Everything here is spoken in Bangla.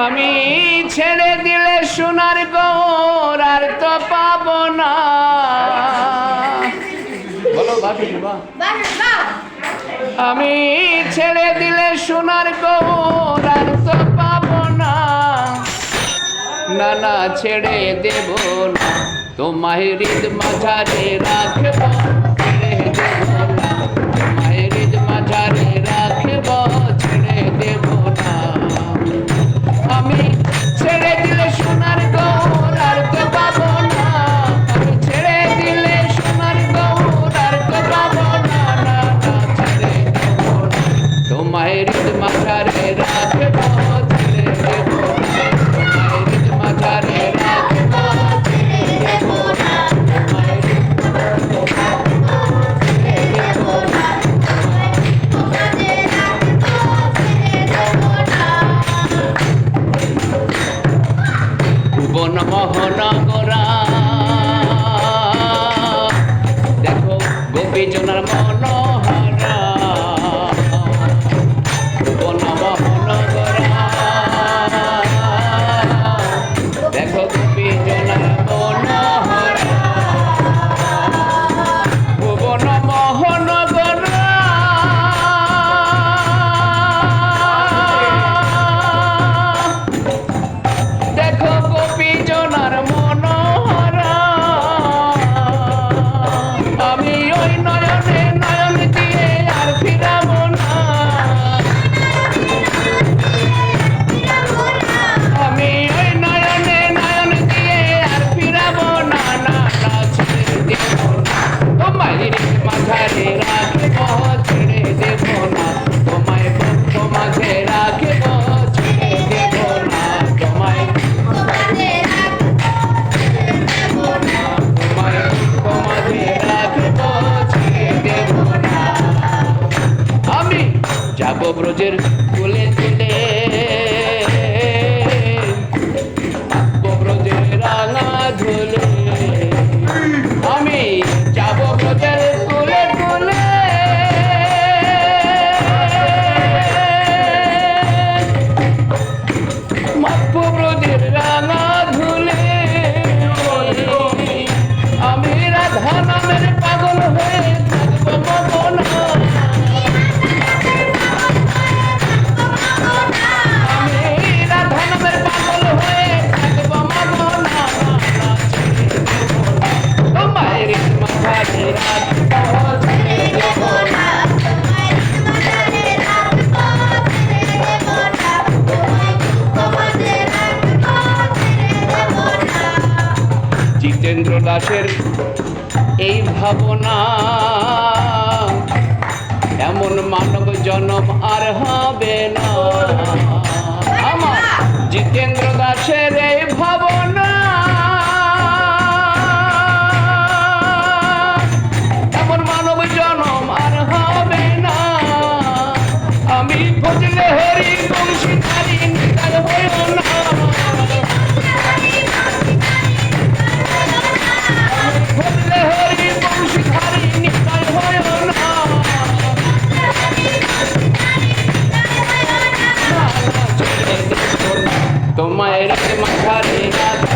আমি ছেড়ে দিলে সোনার গৌর আর তো পাবো না। বলো বাসুকি মা। আমি ছেড়ে দিলে সোনার গৌর আর তো পাবো না, না না ছেড়ে দেব না, তোমায় হৃদ মাঝারে রাখব, ছেড়ে দেব না, তোমায় হৃদ মাঝারে রাখব, ছেড়ে দেব না। আমি ছেড়ে দিলে সোনার গৌর আর তো পাবো না, আমি ছেড়ে দিলে সোনার গৌর আর তো পাবো না, না না ছেড়ে দেব না, তোমায় হৃদ মাঝারে রাখব, ছেড়ে দেব না, তোমায় হৃদ মাঝারে রাখব, ছেড়ে দেব না, তোমায় হৃদ ভুবন মোহনগরা দেখো গোপীজনার মনোহরা, ভুবন মোহনগরা দেখো গোপীজনার মনোহরা, ভুবন মোহনগরা দেখো গোপীজনার মনোহরা। আমি ওই নয়নে নয়ন দিয়ে আর ফিরাবো না, আমি ওই নয়নে নয়ন দিয়ে আর ফিরাবো না, না না ছেড়ে দেব না, তোমায় হৃদ মাঝারে রাখব, ছেড়ে দেব না, তোমায় বক্ষ মাঝে রাখব, ছেড়ে দেব না, তোমায় তোমায় বক্ষ মাঝে রাখব, ছেড়ে দেব না। আমি যাব ব্রজের কুলে কুলে, থাকবো ব্রজের রাঙা ধুলে, আমি যাব ব্রজের কুলে কুলে, মাখবো ব্রজের রাঙা ধুলে, আমি রাধা নামের পাগল হয়ে থাকবো মগনা, আমি রাধা নামের পাগল হয়ে থাকবো মগনা, ছেড়ে দেব না, তোমায় হৃদ মাঝারে রাখব, ছেড়ে দেব না, জিতেন্দ্র দাসের এই ভাবনা, এমন মানব জনম আর হবে না। আমার জিতেন্দ্র দাসের এই ভাবনা, এমন মানব জনম আর হবে না। আমি ফজলে হরি বংশীধারী নিতাই হইল না, ফজলে হরি বংশীধারী নিতাই হইল না, তোমায় হৃদ মাঝারে রাখব,